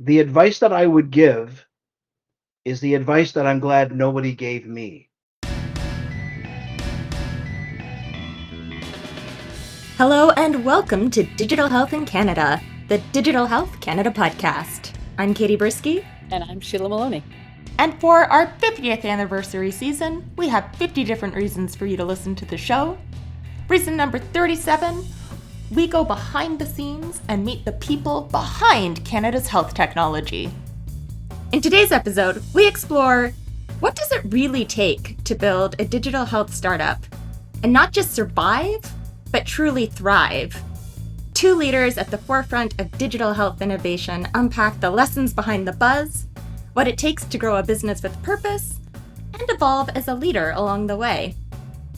The advice that I would give is the advice that I'm glad nobody gave me. Hello and welcome to Digital Health in Canada, the Digital Health Canada podcast. I'm Katie Brisky. And I'm Sheila Maloney. And for our 50th anniversary season, we have 50 different reasons for you to listen to the show. Reason number 37, we go behind the scenes and meet the people behind Canada's health technology. In today's episode, we explore what does it really take to build a digital health startup and not just survive, but truly thrive. Two leaders at the forefront of digital health innovation unpack the lessons behind the buzz, what it takes to grow a business with purpose, and evolve as a leader along the way.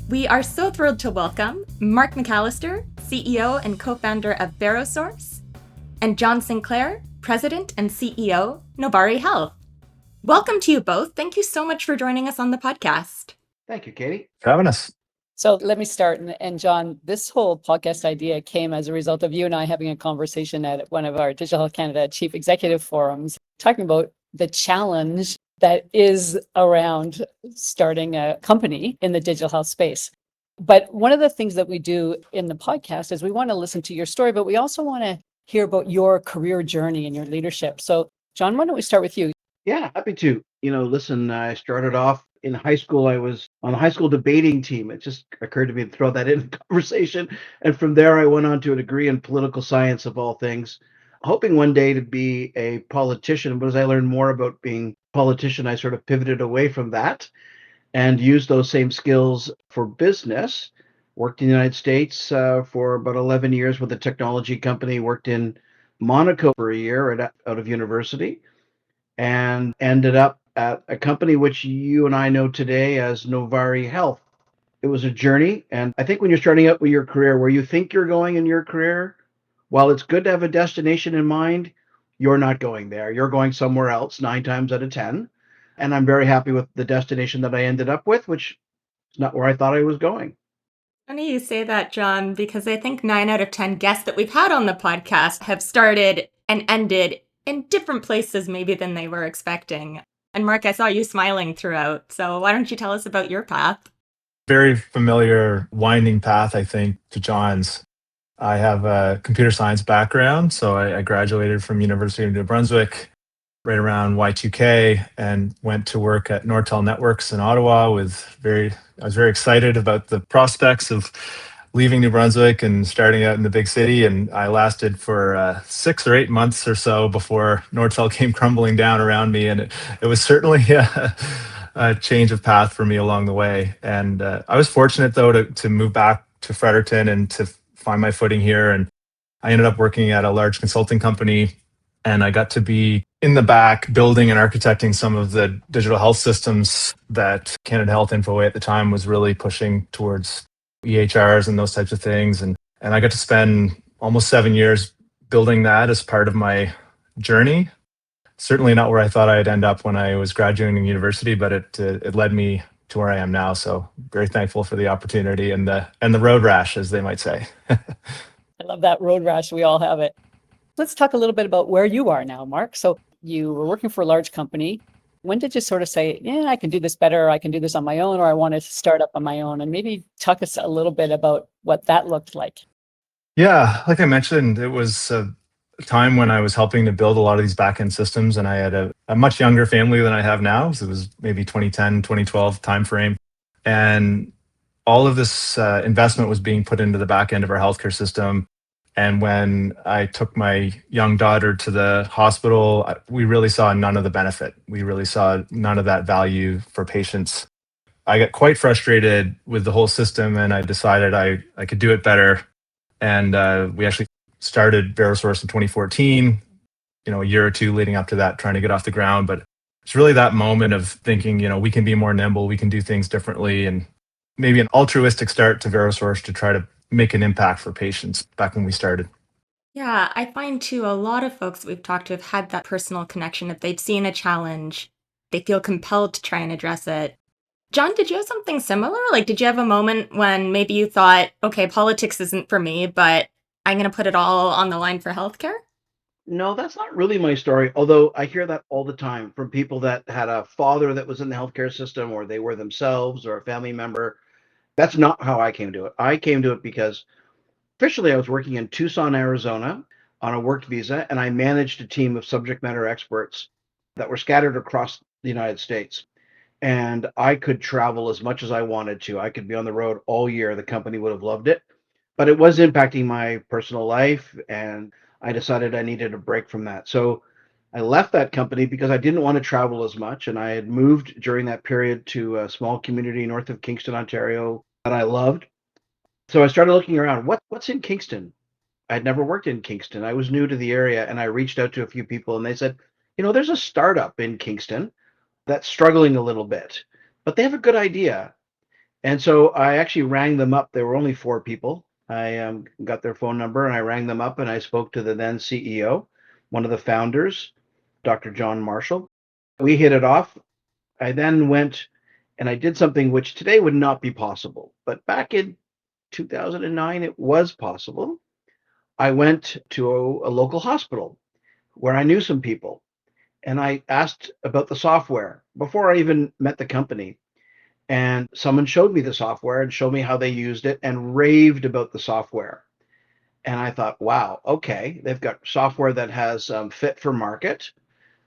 We are so thrilled to welcome Mark McAllister, CEO and co-founder of VeroSource, and John Sinclair, President and CEO, Novari Health. Welcome to you both. Thank you so much for joining us on the podcast. Thank you, Katie. For having us. So let me start. And John, this whole podcast idea came as a result of you and I having a conversation at one of our Digital Health Canada Chief Executive Forums, talking about the challenge that is around starting a company in the digital health space. But one of the things that we do in the podcast is we want to listen to your story, but we also want to hear about your career journey and your leadership. So John, why don't we start with you? Yeah, happy to. Listen, I started off in high school. I was on the high school debating team. It just occurred to me to throw that in the conversation. And from there, I went on to a degree in political science, of all things, hoping one day to be a politician. But as I learned more about being a politician, I sort of pivoted away from that and used those same skills for business. Worked in the United States for about 11 years with a technology company, worked in Monaco for a year out of university, and ended up at a company which you and I know today as Novari Health. It was a journey, and I think when you're starting out with your career, where you think you're going in your career, while it's good to have a destination in mind, you're not going there. You're going somewhere else 9 times out of 10. And I'm very happy with the destination that I ended up with, which is not where I thought I was going. Funny you say that, John, because I think 9 out of 10 guests that we've had on the podcast have started and ended in different places maybe than they were expecting. And Mark, I saw you smiling throughout, so why don't you tell us about your path? Very familiar winding path, I think, to John's. I have a computer science background, so I graduated from University of New Brunswick right around Y2K and went to work at Nortel Networks in Ottawa. I was very excited about the prospects of leaving New Brunswick and starting out in the big city. And I lasted for 6 or 8 months or so before Nortel came crumbling down around me. And it was certainly a change of path for me along the way. And I was fortunate, though, to move back to Fredericton and to find my footing here. And I ended up working at a large consulting company, and I got to be in the back building and architecting some of the digital health systems that Canada Health Info at the time was really pushing towards EHRs and those types of things. And I got to spend almost 7 years building that as part of my journey. Certainly not where I thought I'd end up when I was graduating university, but it led me to where I am now. So very thankful for the opportunity and the road rash, as they might say. I love that road rash. We all have it. Let's talk a little bit about where you are now, Mark. So you were working for a large company. When did you sort of say, yeah, I can do this better, or I can do this on my own, or I want to start up on my own? And maybe talk us a little bit about what that looked like. Yeah, like I mentioned, it was a time when I was helping to build a lot of these back-end systems, and I had a much younger family than I have now. So it was maybe 2010, 2012 timeframe. And all of this investment was being put into the back end of our healthcare system. And when I took my young daughter to the hospital, we really saw none of the benefit. We really saw none of that value for patients. I got quite frustrated with the whole system, and I decided I could do it better. And we actually started VeroSource in 2014, a year or two leading up to that, trying to get off the ground. But it's really that moment of thinking, we can be more nimble, we can do things differently, and maybe an altruistic start to VeroSource to try to make an impact for patients back when we started. Yeah, I find too, a lot of folks that we've talked to have had that personal connection. If they've seen a challenge, they feel compelled to try and address it. John, did you have something similar? Like, did you have a moment when maybe you thought, okay, politics isn't for me, but I'm going to put it all on the line for healthcare? No, that's not really my story, although I hear that all the time from people that had a father that was in the healthcare system, or they were themselves, or a family member. That's not how I came to it. I came to it because officially I was working in Tucson, Arizona on a work visa, and I managed a team of subject matter experts that were scattered across the United States. And I could travel as much as I wanted to. I could be on the road all year. The company would have loved it, but it was impacting my personal life, and I decided I needed a break from that. So I left that company because I didn't want to travel as much, and I had moved during that period to a small community north of Kingston, Ontario that I loved. So I started looking around. What's in Kingston? I'd never worked in Kingston. I was new to the area, and I reached out to a few people, and they said, there's a startup in Kingston that's struggling a little bit, but they have a good idea. And so I actually rang them up. There were only four people. I got their phone number and I rang them up and I spoke to the then CEO, one of the founders, Dr. John Marshall. We hit it off. I then went and I did something which today would not be possible, but back in 2009, it was possible. I went to a local hospital where I knew some people and I asked about the software before I even met the company. And someone showed me the software and showed me how they used it and raved about the software. And I thought, wow, okay, they've got software that has fit for market.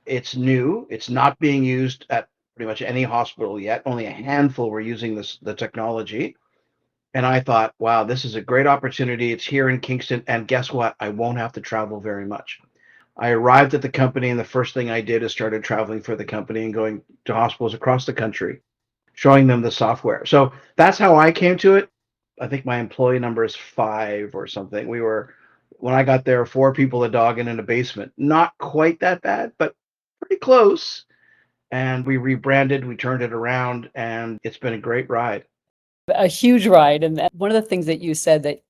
It's new. It's not being used at pretty much any hospital yet. Only a handful were using the technology. And I thought, wow, this is a great opportunity. It's here in Kingston. And guess what? I won't have to travel very much. I arrived at the company, and the first thing I did is started traveling for the company and going to hospitals across the country, showing them the software. So that's how I came to it. I think my employee number is 5 or something. When I got there, 4 people, a dog, and in a basement. Not quite that bad, but pretty close. And we rebranded, we turned it around, and it's been a great ride. A huge ride. And one of the things that you said that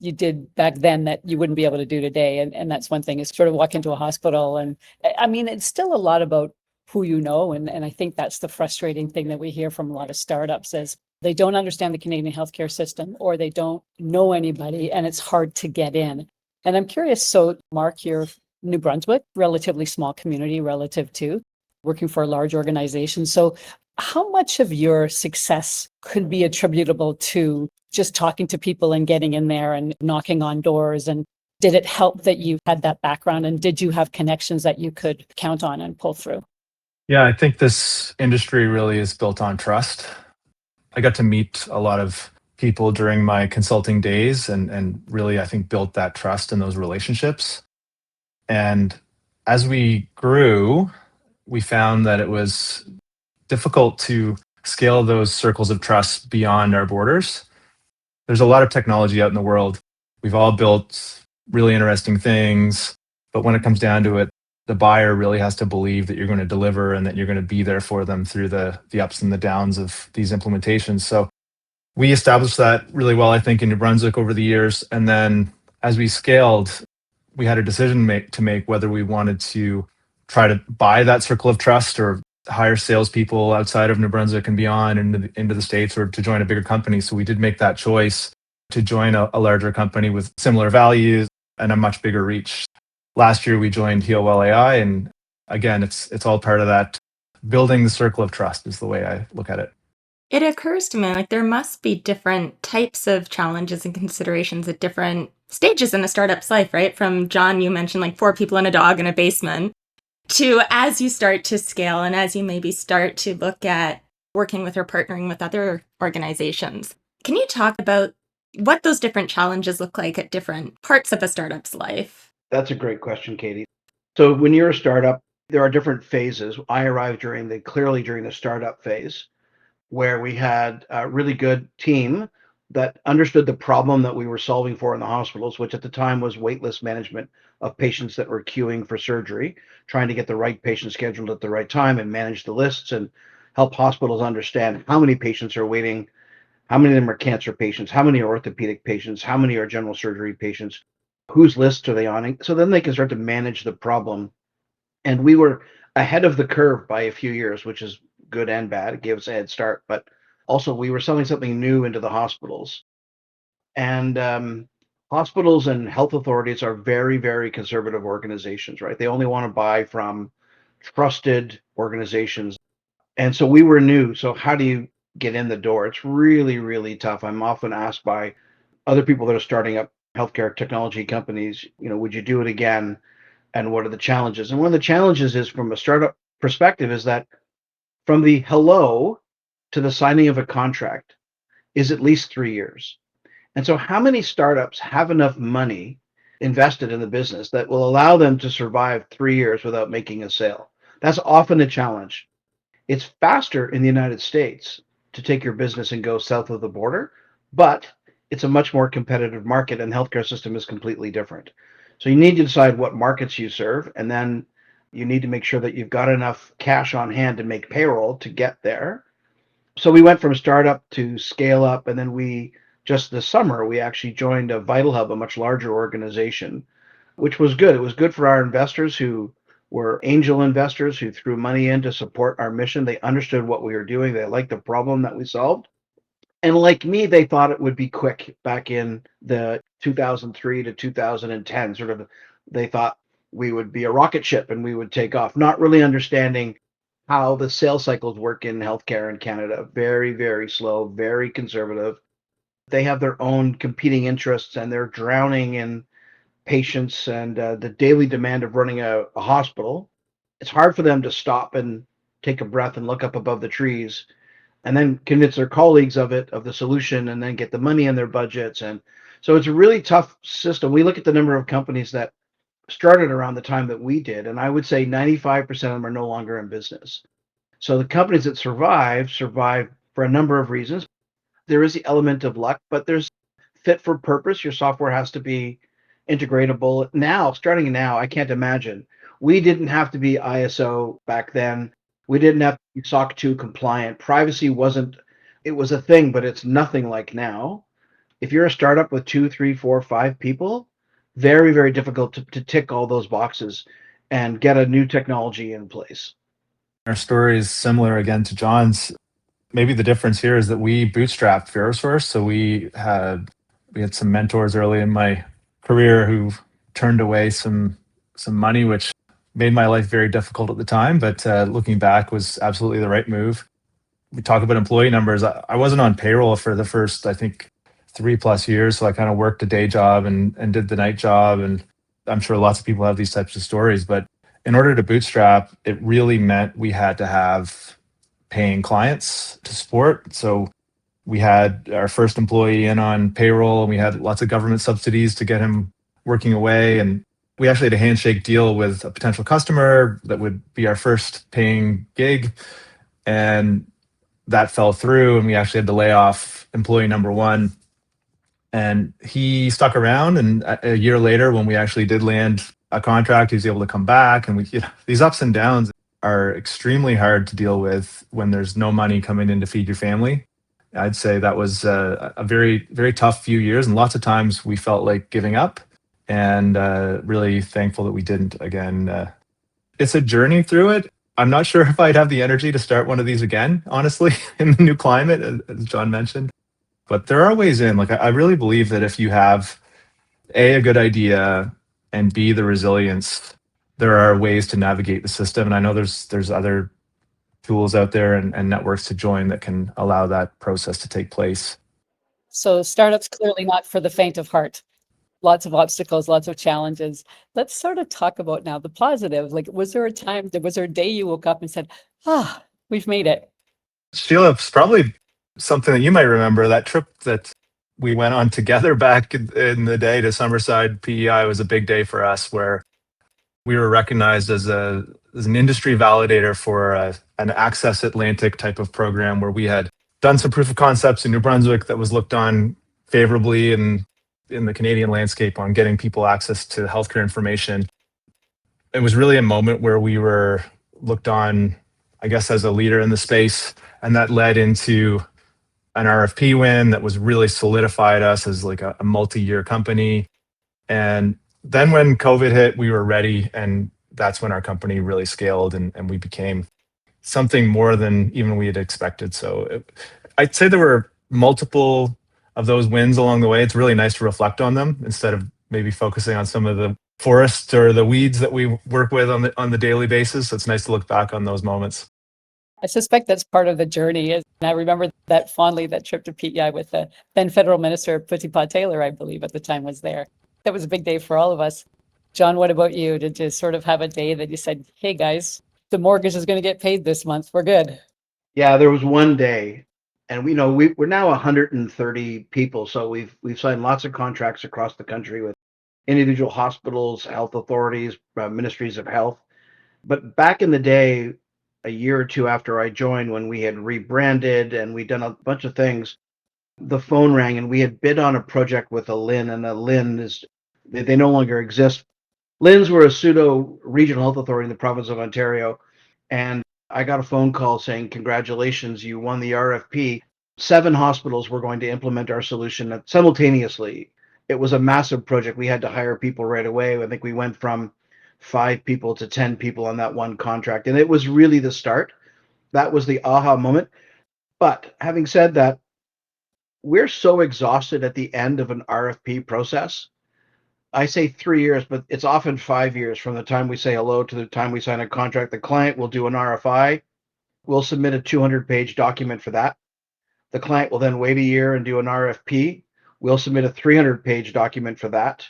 you did back then that you wouldn't be able to do today. And that's one thing is sort of walk into a hospital. And I mean, it's still a lot about who you know. And I think that's the frustrating thing that we hear from a lot of startups is they don't understand the Canadian healthcare system or they don't know anybody and it's hard to get in. And I'm curious, so Mark, you're New Brunswick, relatively small community relative to working for a large organization. So how much of your success could be attributable to just talking to people and getting in there and knocking on doors? And did it help that you had that background? And did you have connections that you could count on and pull through? Yeah, I think this industry really is built on trust. I got to meet a lot of people during my consulting days and really, I think, built that trust and those relationships. And as we grew, we found that it was difficult to scale those circles of trust beyond our borders. There's a lot of technology out in the world. We've all built really interesting things, but when it comes down to it, the buyer really has to believe that you're going to deliver and that you're going to be there for them through the ups and the downs of these implementations. So we established that really well, I think, in New Brunswick over the years. And then as we scaled, we had a decision to make whether we wanted to try to buy that circle of trust or hire salespeople outside of New Brunswick and beyond into the States or to join a bigger company. So we did make that choice to join a larger company with similar values and a much bigger reach. Last year, we joined HealWell AI. And again, it's all part of that building the circle of trust is the way I look at it. It occurs to me like there must be different types of challenges and considerations at different stages in a startup's life, right? From John, you mentioned like 4 people and a dog in a basement, to as you start to scale and as you maybe start to look at working with or partnering with other organizations. Can you talk about what those different challenges look like at different parts of a startup's life? That's a great question, Katie. So when you're a startup, there are different phases. I arrived clearly during the startup phase, where we had a really good team that understood the problem that we were solving for in the hospitals, which at the time was waitlist management of patients that were queuing for surgery, trying to get the right patient scheduled at the right time and manage the lists and help hospitals understand how many patients are waiting, how many of them are cancer patients, how many are orthopedic patients, how many are general surgery patients, whose lists are they on. So then they can start to manage the problem. And we were ahead of the curve by a few years, which is good and bad. It gave us a head start, but also we were selling something new into the hospitals. And hospitals and health authorities are very, very conservative organizations, right? They only want to buy from trusted organizations. And so we were new. So how do you get in the door? It's really, really tough. I'm often asked by other people that are starting up healthcare technology companies, would you do it again? And what are the challenges? And one of the challenges is from a startup perspective is that from the hello to the signing of a contract is at least 3 years. And so how many startups have enough money invested in the business that will allow them to survive 3 years without making a sale? That's often a challenge. It's faster in the United States to take your business and go south of the border, but it's a much more competitive market, and the healthcare system is completely different. So you need to decide what markets you serve, and then you need to make sure that you've got enough cash on hand to make payroll to get there. So we went from startup to scale up, and then just this summer, we actually joined a Vital Hub, a much larger organization, which was good. It was good for our investors who were angel investors who threw money in to support our mission. They understood what we were doing. They liked the problem that we solved. And like me, they thought it would be quick back in the 2003 to 2010 sort of. They thought we would be a rocket ship and we would take off, not really understanding how the sales cycles work in healthcare in Canada. Very, very slow, very conservative. They have their own competing interests and they're drowning in patients and the daily demand of running a hospital. It's hard for them to stop and take a breath and look up above the trees and then convince their colleagues of the solution and then get the money in their budgets. And so it's a really tough system. We look at the number of companies that started around the time that we did, and I would say 95% of them are no longer in business. So the companies that survive for a number of reasons. There is the element of luck, but there's fit for purpose. Your software has to be integratable. Starting now, I can't imagine. We didn't have to be ISO back then. We didn't have to be SOC 2 compliant. Privacy wasn't, it was a thing, but it's nothing like now. If you're a startup with 2, 3, 4, 5 people, very, very difficult to tick all those boxes and get a new technology in place. Our story is similar again to John's. Maybe the difference here is that we bootstrapped VeroSource. So we had some mentors early in my career who turned away some money, which made my life very difficult at the time. But looking back, was absolutely the right move. We talk about employee numbers. I wasn't on payroll for the first, I think, 3+ years. So I kind of worked a day job and did the night job. And I'm sure lots of people have these types of stories. But in order to bootstrap, it really meant we had to have paying clients to support. So we had our first employee in on payroll and we had lots of government subsidies to get him working away. And we actually had a handshake deal with a potential customer that would be our first paying gig. And that fell through and we actually had to lay off employee number one. And he stuck around. And a year later, when we actually did land a contract, he was able to come back. And these ups and downs are extremely hard to deal with when there's no money coming in to feed your family. I'd say that was a very, very tough few years. And lots of times we felt like giving up and really thankful that we didn't. Again, it's a journey through it. I'm not sure if I'd have the energy to start one of these again, honestly, in the new climate, as John mentioned. But there are ways in. Like, I really believe that if you have a good idea and B, the resilience, there are ways to navigate the system. And I know there's other tools out there and networks to join that can allow that process to take place. So startups clearly not for the faint of heart. Lots of obstacles, lots of challenges. Let's sort of talk about now the positive. Like, was there a day you woke up and said, we've made it? Sheila, it's probably something that you might remember, that trip that we went on together back in the day to Summerside PEI was a big day for us, where we were recognized as an industry validator for an Access Atlantic type of program where we had done some proof of concepts in New Brunswick that was looked on favorably in the Canadian landscape on getting people access to healthcare information. It was really a moment where we were looked on, I guess, as a leader in the space, and that led into an RFP win that was really solidified us as like a multi-year company. And then when COVID hit, we were ready, and that's when our company really scaled and we became something more than even we had expected. So I'd say there were multiple of those wins along the way, it's really nice to reflect on them instead of maybe focusing on some of the forests or the weeds that we work with on the daily basis. So it's nice to look back on those moments. I suspect that's part of the journey. And I remember that fondly, that trip to PEI with the then federal minister, Putipat Taylor, I believe at the time was there. That was a big day for all of us. John, what about you? Did you sort of have a day that you said, hey guys, the mortgage is going to get paid this month. We're good. Yeah, there was one day, and we're now 130 people, so we've signed lots of contracts across the country with individual hospitals, health authorities, ministries of health. But back in the day, a year or two after I joined, when we had rebranded and we'd done a bunch of things, the phone rang and we had bid on a project with a LHIN, and a LHIN they no longer exist. LHINs were a pseudo regional health authority in the province of Ontario, and I got a phone call saying, congratulations, you won the RFP. 7 hospitals were going to implement our solution simultaneously. It was a massive project. We had to hire people right away. I think we went from 5 people to 10 people on that one contract. And it was really the start. That was the aha moment. But having said that, we're so exhausted at the end of an RFP process. I say 3 years, but it's often 5 years from the time we say hello to the time we sign a contract. The client will do an RFI. We'll submit a 200-page document for that. The client will then wait a year and do an RFP. We'll submit a 300-page document for that.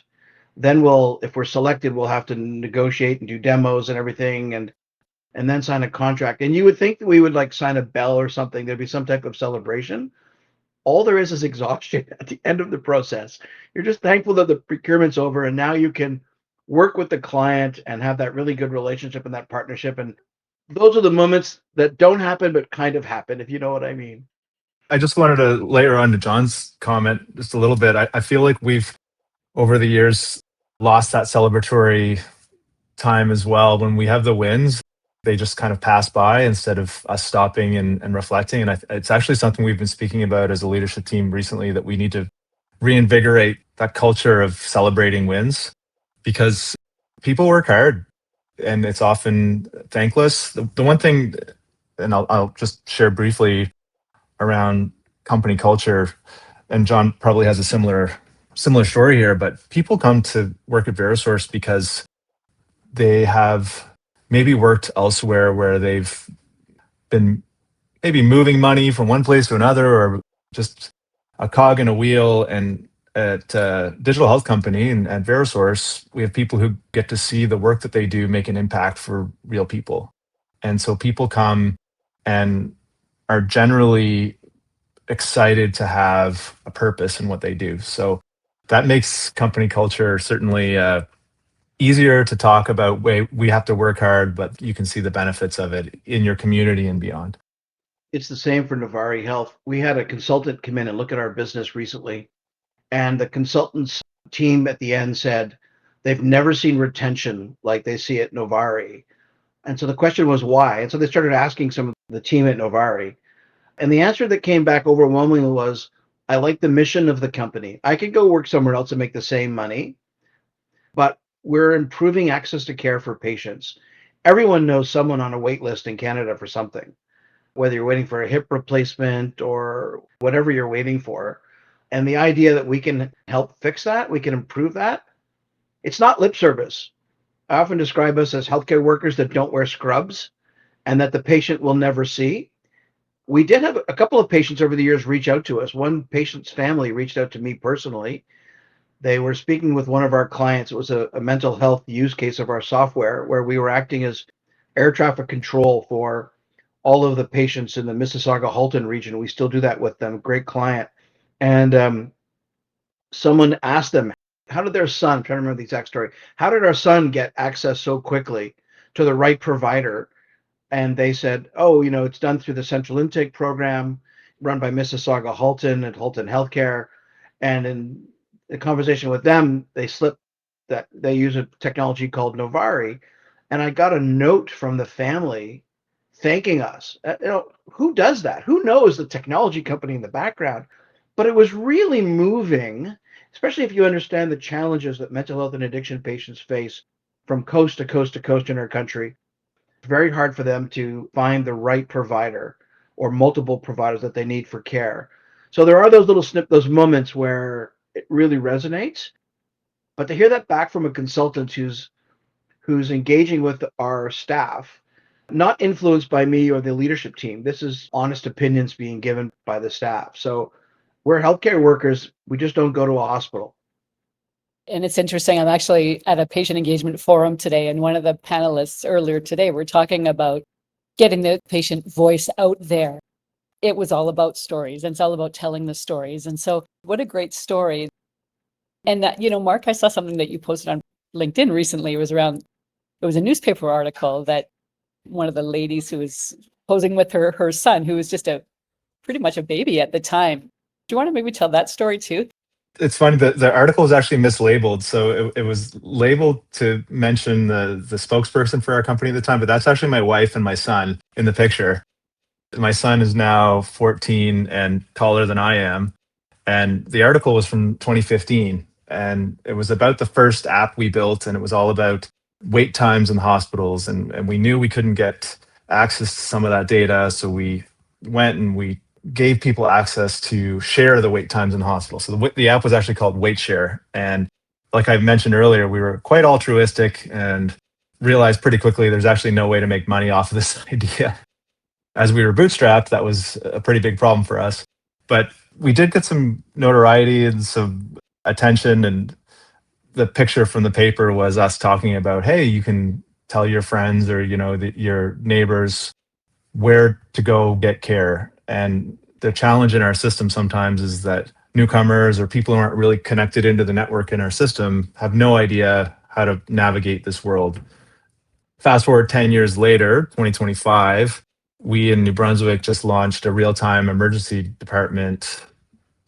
Then if we're selected, we'll have to negotiate and do demos and everything, and then sign a contract. And you would think that we would like sign a bell or something. There'd be some type of celebration. All there is exhaustion at the end of the process. You're just thankful that the procurement's over, and now you can work with the client and have that really good relationship and that partnership. And those are the moments that don't happen, but kind of happen, if you know what I mean. I just wanted to layer on to John's comment just a little bit. I feel like we've, over the years, lost that celebratory time as well. When we have the wins, they just kind of pass by instead of us stopping and reflecting. And it's actually something we've been speaking about as a leadership team recently, that we need to reinvigorate that culture of celebrating wins, because people work hard and it's often thankless. The one thing, and I'll just share briefly around company culture, and John probably has a similar story here, but people come to work at VeroSource because they have maybe worked elsewhere where they've been maybe moving money from one place to another, or just a cog in a wheel. And at a digital health company and at VeroSource, we have people who get to see the work that they do make an impact for real people. And so people come and are generally excited to have a purpose in what they do. So that makes company culture certainly easier to talk about. We have to work hard, but you can see the benefits of it in your community and beyond. It's the same for Novari Health. We had a consultant come in and look at our business recently, and the consultant's team at the end said they've never seen retention like they see at Novari. And so the question was why? And so they started asking some of the team at Novari. And the answer that came back overwhelmingly was, I like the mission of the company. I could go work somewhere else and make the same money, but we're improving access to care for patients. Everyone knows someone on a wait list in Canada for something, whether you're waiting for a hip replacement or whatever you're waiting for. And the idea that we can help fix that, we can improve that, it's not lip service. I often describe us as healthcare workers that don't wear scrubs and that the patient will never see. We did have a couple of patients over the years reach out to us. One patient's family reached out to me personally. They were speaking with one of our clients. It was a mental health use case of our software where we were acting as air traffic control for all of the patients in the Mississauga-Halton region. We still do that with them. Great client. And someone asked them, how did their son, I'm trying to remember the exact story, how did our son get access so quickly to the right provider? And they said, oh, it's done through the central intake program run by Mississauga-Halton and Halton Healthcare. And in the conversation with them, they slipped that they use a technology called Novari. And I got a note from the family thanking us. Who does that? Who knows the technology company in the background? But it was really moving, especially if you understand the challenges that mental health and addiction patients face from coast to coast to coast in our country. It's very hard for them to find the right provider or multiple providers that they need for care. So there are those little those moments where it really resonates. But to hear that back from a consultant who's engaging with our staff, not influenced by me or the leadership team. This is honest opinions being given by the staff. So we're healthcare workers. We just don't go to a hospital. And it's interesting. I'm actually at a patient engagement forum today, and one of the panelists earlier today were talking about getting the patient voice out there. It was all about stories, and it's all about telling the stories. And so what a great story. And that, Mark, I saw something that you posted on LinkedIn recently. It was a newspaper article that one of the ladies who was posing with her son, who was just pretty much a baby at the time. Do you want to maybe tell that story too? It's funny that the article was actually mislabeled. So it was labeled to mention the spokesperson for our company at the time, but that's actually my wife and my son in the picture. My son is now 14 and taller than I am. And the article was from 2015. And it was about the first app we built. And it was all about wait times in hospitals. And we knew we couldn't get access to some of that data. So we went and we gave people access to share the wait times in hospitals. So the app was actually called Wait Share. And like I mentioned earlier, we were quite altruistic and realized pretty quickly there's actually no way to make money off of this idea. As we were bootstrapped, that was a pretty big problem for us. But we did get some notoriety and some attention. And the picture from the paper was us talking about, hey, you can tell your friends or your neighbors where to go get care. And the challenge in our system sometimes is that newcomers or people who aren't really connected into the network in our system have no idea how to navigate this world. Fast forward 10 years later, 2025, we in New Brunswick just launched a real-time emergency department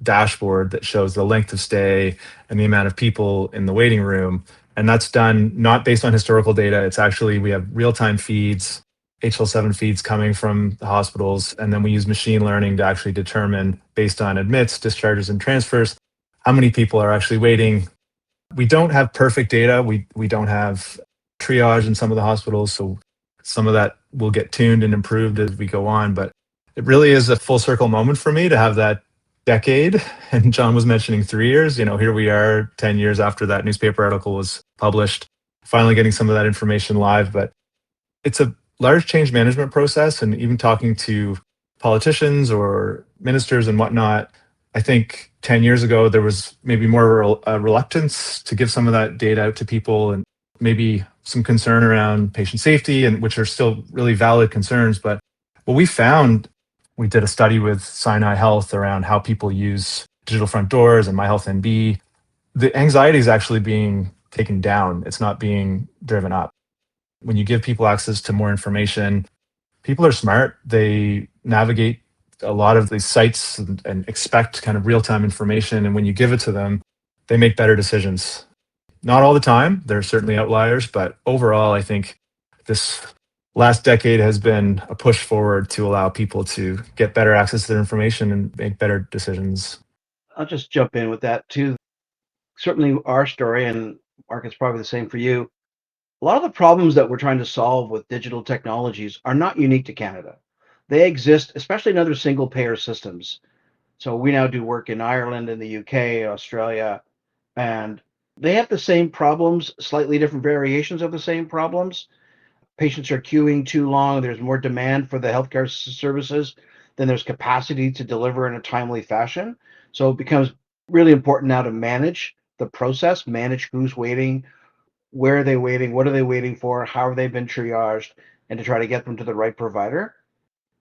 dashboard that shows the length of stay and the amount of people in the waiting room. And that's done not based on historical data. It's actually, we have real-time feeds, HL7 feeds coming from the hospitals. And then we use machine learning to actually determine, based on admits, discharges, and transfers, how many people are actually waiting. We don't have perfect data. We don't have triage in some of the hospitals. So some of that will get tuned and improved as we go on. But it really is a full circle moment for me to have that decade. And John was mentioning 3 years. Here we are 10 years after that newspaper article was published, finally getting some of that information live. But it's a large change management process. And even talking to politicians or ministers and whatnot, I think 10 years ago, there was maybe more reluctance to give some of that data out to people, and maybe some concern around patient safety, and which are still really valid concerns. But what we found, we did a study with Sinai Health around how people use digital front doors and My Health NB. The anxiety is actually being taken down. It's not being driven up. When you give people access to more information, people are smart. They navigate a lot of these sites and expect kind of real-time information. And when you give it to them, they make better decisions. Not all the time. There are certainly outliers, but overall, I think this last decade has been a push forward to allow people to get better access to their information and make better decisions. I'll just jump in with that too. Certainly our story, and Mark, it's probably the same for you. A lot of the problems that we're trying to solve with digital technologies are not unique to Canada. They exist, especially in other single payer systems. So we now do work in Ireland, in the UK, Australia, and they have the same problems, slightly different variations of the same problems. Patients are queuing too long. There's more demand for the healthcare services than there's capacity to deliver in a timely fashion. So it becomes really important now to manage the process, manage who's waiting, where are they waiting, what are they waiting for, how have they been triaged, and to try to get them to the right provider.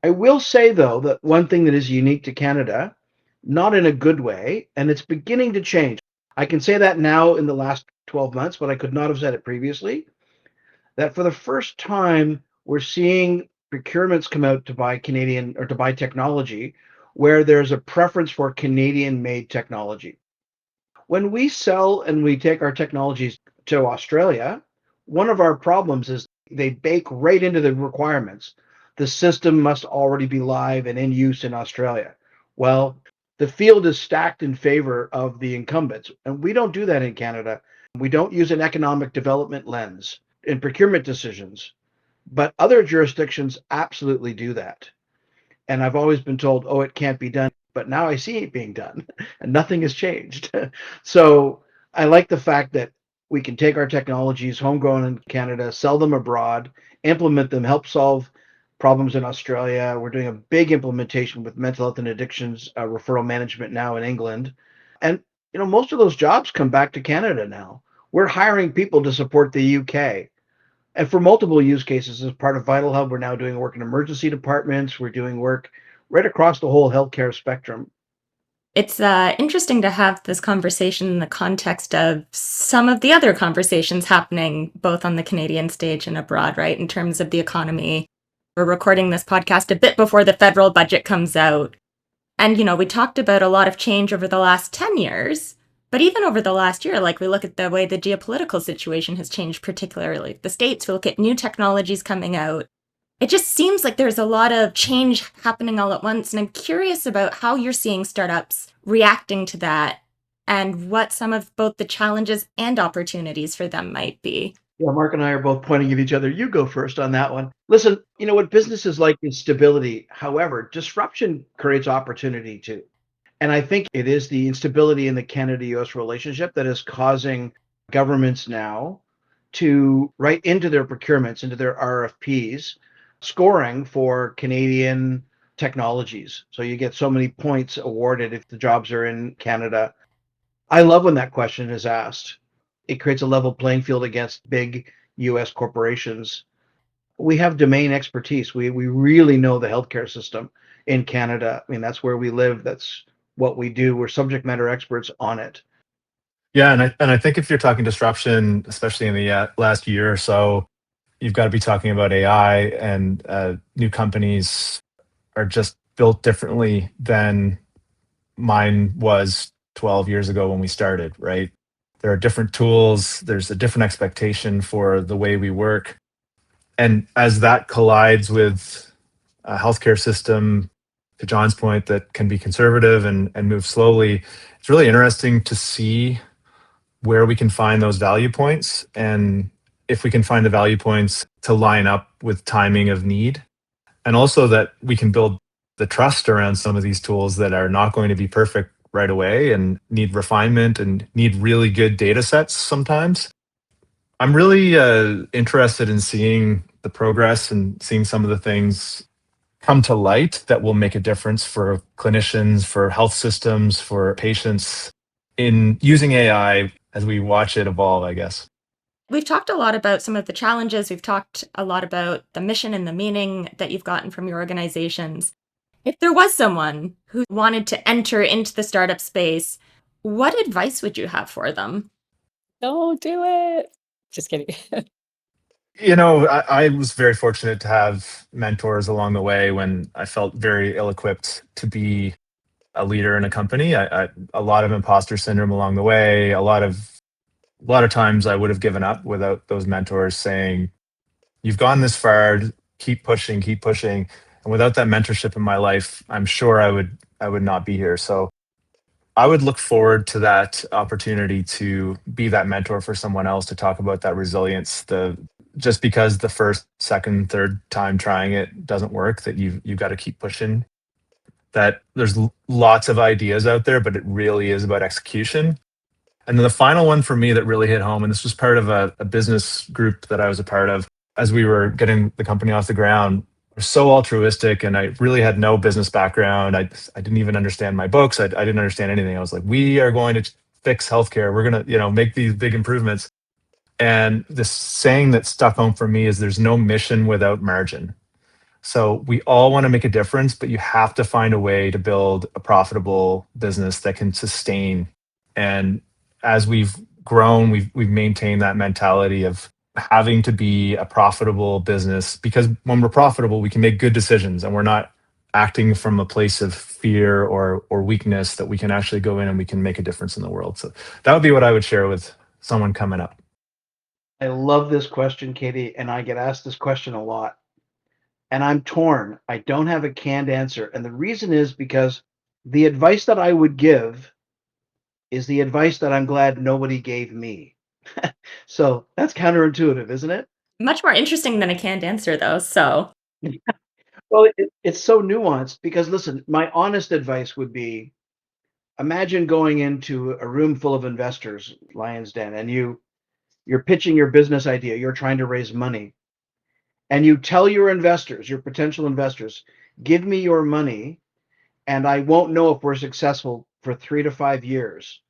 I will say, though, that one thing that is unique to Canada, not in a good way, and it's beginning to change. I can say that now in the last 12 months, but I could not have said it previously, that for the first time, we're seeing procurements come out to buy Canadian or to buy technology where there's a preference for Canadian made technology. When we sell and we take our technologies to Australia, one of our problems is they bake right into the requirements. The system must already be live and in use in Australia. Well, the field is stacked in favor of the incumbents, and we don't do that in Canada. We don't use an economic development lens in procurement decisions, but other jurisdictions absolutely do that. And I've always been told, oh, it can't be done. but now I see it being done and nothing has changed. So I like the fact that we can take our technologies homegrown in Canada, sell them abroad, implement them, help solve problems in Australia. We're doing a big implementation with mental health and addictions referral management now in England. And, most of those jobs come back to Canada now. We're hiring people to support the UK. And for multiple use cases, as part of Vital Hub, we're now doing work in emergency departments. We're doing work right across the whole healthcare spectrum. It's interesting to have this conversation in the context of some of the other conversations happening both on the Canadian stage and abroad, right? In terms of the economy. We're recording this podcast a bit before the federal budget comes out. And, we talked about a lot of change over the last 10 years. But even over the last year, like we look at the way the geopolitical situation has changed, particularly the States, we look at new technologies coming out. It just seems like there's a lot of change happening all at once. And I'm curious about how you're seeing startups reacting to that and what some of both the challenges and opportunities for them might be. Yeah, Mark and I are both pointing at each other. You go first on that one. Listen, what business is like is stability. However, disruption creates opportunity too. And I think it is the instability in the Canada-US relationship that is causing governments now to write into their procurements, into their RFPs, scoring for Canadian technologies. So you get so many points awarded if the jobs are in Canada. I love when that question is asked. It creates a level playing field against big US corporations. We have domain expertise. We really know the healthcare system in Canada. I mean, that's where we live. That's what we do. We're subject matter experts on it. Yeah, and I think if you're talking disruption, especially in the last year or so, you've got to be talking about AI, and new companies are just built differently than mine was 12 years ago when we started, right? There are different tools, there's a different expectation for the way we work. And as that collides with a healthcare system, to John's point, that can be conservative and move slowly, it's really interesting to see where we can find those value points, and if we can find the value points to line up with timing of need, and also that we can build the trust around some of these tools that are not going to be perfect right away and need refinement and need really good data sets sometimes. I'm really interested in seeing the progress and seeing some of the things come to light that will make a difference for clinicians, for health systems, for patients in using AI as we watch it evolve, I guess. We've talked a lot about some of the challenges. We've talked a lot about the mission and the meaning that you've gotten from your organizations. If there was someone who wanted to enter into the startup space, what advice would you have for them? Don't do it. Just kidding. I was very fortunate to have mentors along the way when I felt very ill-equipped to be a leader in a company. A lot of imposter syndrome along the way. A lot of times I would have given up without those mentors saying, "You've gone this far. Keep pushing, keep pushing." And without that mentorship in my life, I'm sure I would not be here. So I would look forward to that opportunity to be that mentor for someone else, to talk about that resilience. Just because the first, second, third time trying it doesn't work, that you've got to keep pushing. That there's lots of ideas out there, but it really is about execution. And then the final one for me that really hit home, and this was part of a business group that I was a part of as we were getting the company off the ground. We're so altruistic, and I really had no business background. I didn't even understand my books. I didn't understand anything. I was like, we are going to fix healthcare. We're going to, make these big improvements. And this saying that stuck home for me is, there's no mission without margin. So we all want to make a difference, but you have to find a way to build a profitable business that can sustain. And as we've grown, we've maintained that mentality of having to be a profitable business, because when we're profitable, we can make good decisions and we're not acting from a place of fear or weakness, that we can actually go in and we can make a difference in the world. So that would be what I would share with someone coming up. I love this question, Katie, and I get asked this question a lot. And I'm torn. I don't have a canned answer. And the reason is because the advice that I would give is the advice that I'm glad nobody gave me. So that's counterintuitive, isn't it? Much more interesting than a canned answer, though. So Well, it's so nuanced because listen, my honest advice would be imagine going into a room full of investors, Lions Den, and you're pitching your business idea, you're trying to raise money, and you tell your investors, your potential investors, give me your money and I won't know if we're successful for 3 to 5 years.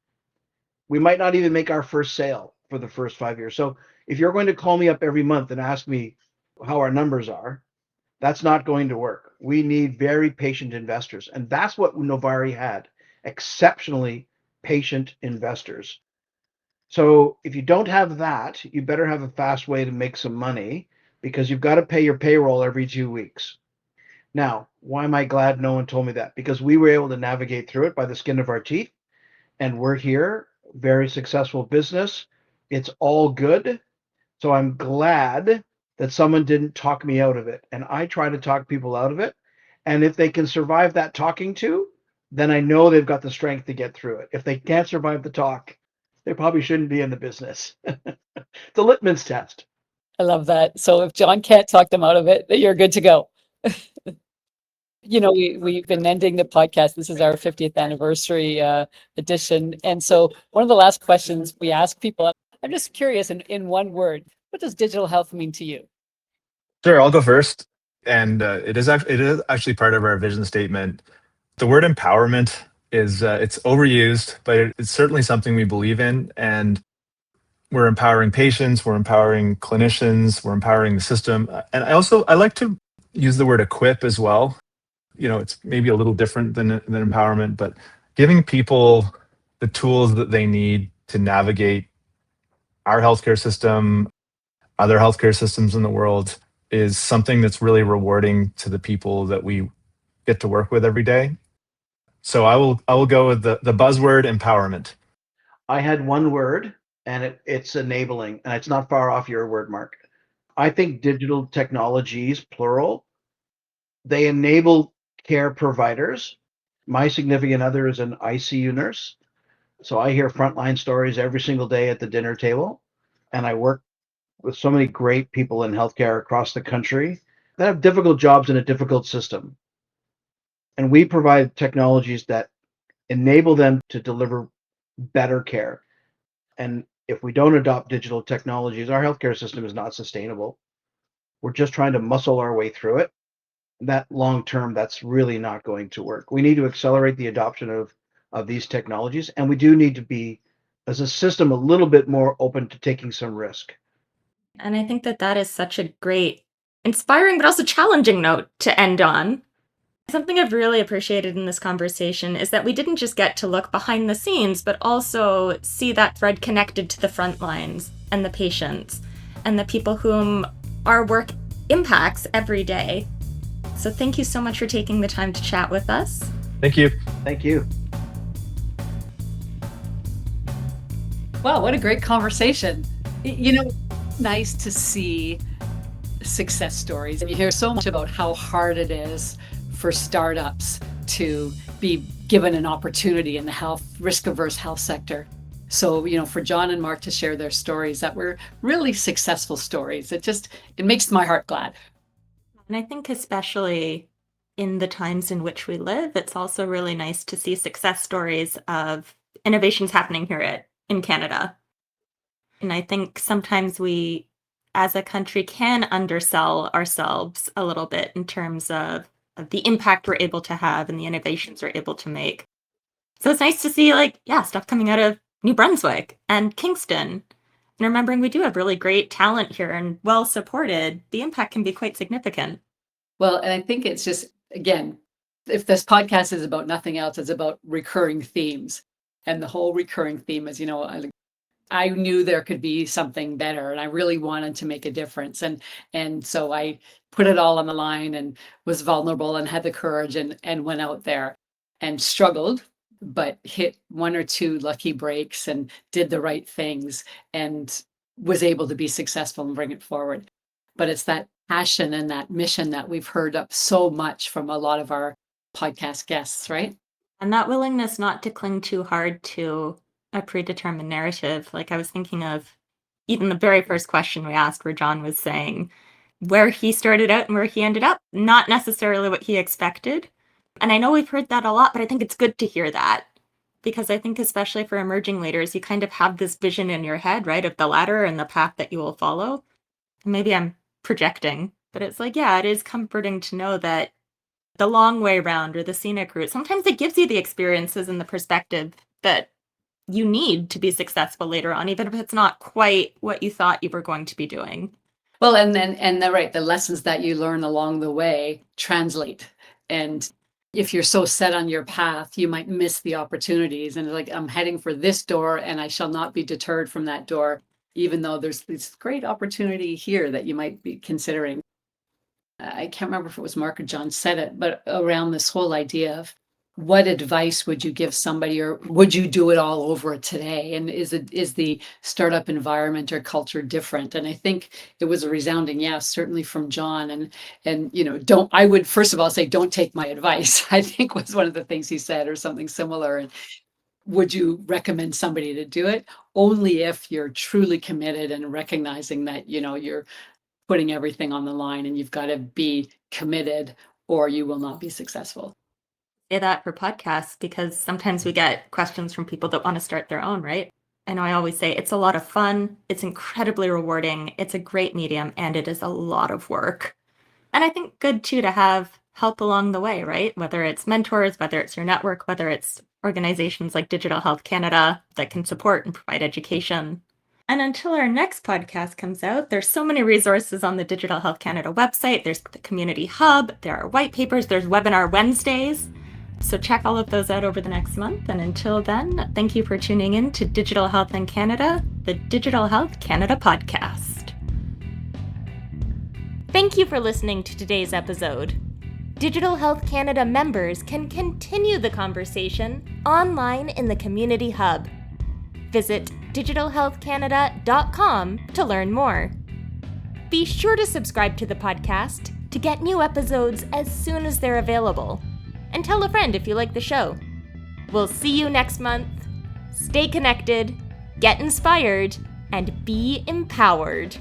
We might not even make our first sale for the first 5 years. So if you're going to call me up every month and ask me how our numbers are, that's not going to work. We need very patient investors. And that's what Novari had, exceptionally patient investors. So if you don't have that, you better have a fast way to make some money because you've got to pay your payroll every 2 weeks. Now, why am I glad no one told me that? Because we were able to navigate through it by the skin of our teeth, and we're here, very successful business. It's all good. So I'm glad that someone didn't talk me out of it. And I try to talk people out of it. And if they can survive that talking to, then I know they've got the strength to get through it. If they can't survive the talk, they probably shouldn't be in the business. The litmus test. I love that. So if John can't talk them out of it, you're good to go. We've been ending the podcast. This is our 50th anniversary edition. And so one of the last questions we ask people, I'm just curious in one word, what does digital health mean to you? Sure, I'll go first. And it is actually part of our vision statement. The word empowerment is it's overused, but it's certainly something we believe in. And we're empowering patients, we're empowering clinicians, we're empowering the system. And I like to use the word equip as well. It's maybe a little different than empowerment, but giving people the tools that they need to navigate our healthcare system, other healthcare systems in the world is something that's really rewarding to the people that we get to work with every day. So I will go with the buzzword empowerment. I had one word, and it's enabling, and it's not far off your word, Mark. I think digital technologies, plural, they enable care providers. My significant other is an ICU nurse. So I hear frontline stories every single day at the dinner table. And I work with so many great people in healthcare across the country that have difficult jobs in a difficult system. And we provide technologies that enable them to deliver better care. And if we don't adopt digital technologies, our healthcare system is not sustainable. We're just trying to muscle our way through it. That long term, that's really not going to work. We need to accelerate the adoption of these technologies, and we do need to be, as a system, a little bit more open to taking some risk. And I think that that is such a great, inspiring, but also challenging note to end on. Something I've really appreciated in this conversation is that we didn't just get to look behind the scenes, but also see that thread connected to the front lines and the patients and the people whom our work impacts every day. So thank you so much for taking the time to chat with us. Thank you. Thank you. Wow, what a great conversation. Nice to see success stories. And you hear so much about how hard it is for startups to be given an opportunity in the risk-averse health sector. So, for John and Mark to share their stories that were really successful stories, it makes my heart glad. And I think especially in the times in which we live, it's also really nice to see success stories of innovations happening here in Canada. And I think sometimes we, as a country, can undersell ourselves a little bit in terms of the impact we're able to have and the innovations we're able to make. So it's nice to see, stuff coming out of New Brunswick and Kingston. And remembering we do have really great talent here and well supported, the impact can be quite significant. Well, and I think it's just, again, if this podcast is about nothing else, it's about recurring themes. And the whole recurring theme is, I knew there could be something better and I really wanted to make a difference. And so I put it all on the line and was vulnerable and had the courage and went out there and struggled, but hit one or two lucky breaks and did the right things and was able to be successful and bring it forward. But it's that passion and that mission that we've heard up so much from a lot of our podcast guests, right? And that willingness not to cling too hard to a predetermined narrative. Like I was thinking of even the very first question we asked where John was saying, where he started out and where he ended up, not necessarily what he expected. And I know we've heard that a lot, but I think it's good to hear that, because I think especially for emerging leaders, you kind of have this vision in your head, right, of the ladder and the path that you will follow. Maybe I'm projecting, but it's like, yeah, it is comforting to know that the long way round or the scenic route, sometimes it gives you the experiences and the perspective that you need to be successful later on, even if it's not quite what you thought you were going to be doing. Well, the lessons that you learn along the way translate. And if you're so set on your path, you might miss the opportunities. And like, I'm heading for this door and I shall not be deterred from that door, even though there's this great opportunity here that you might be considering. I can't remember if it was Mark or John said it, but around this whole idea of what advice would you give somebody, or would you do it all over today? And is the startup environment or culture different? And I think it was a resounding yes, certainly from John. And I would first of all say, don't take my advice, I think was one of the things he said, or something similar. And would you recommend somebody to do it? Only if you're truly committed and recognizing that, you're putting everything on the line and you've got to be committed or you will not be successful. Say that for podcasts, because sometimes we get questions from people that want to start their own, right? I know I always say it's a lot of fun, it's incredibly rewarding, it's a great medium, and it is a lot of work. And I think good too to have help along the way, right? Whether it's mentors, whether it's your network, whether it's organizations like Digital Health Canada that can support and provide education. And until our next podcast comes out, there's so many resources on the Digital Health Canada website. There's the community hub, there are white papers, there's webinar Wednesdays. So check all of those out over the next month. And until then, thank you for tuning in to Digital Health in Canada, the Digital Health Canada podcast. Thank you for listening to today's episode. Digital Health Canada members can continue the conversation online in the community hub. Visit digitalhealthcanada.com to learn more. Be sure to subscribe to the podcast to get new episodes as soon as they're available. And tell a friend if you like the show. We'll see you next month. Stay connected, get inspired, and be empowered.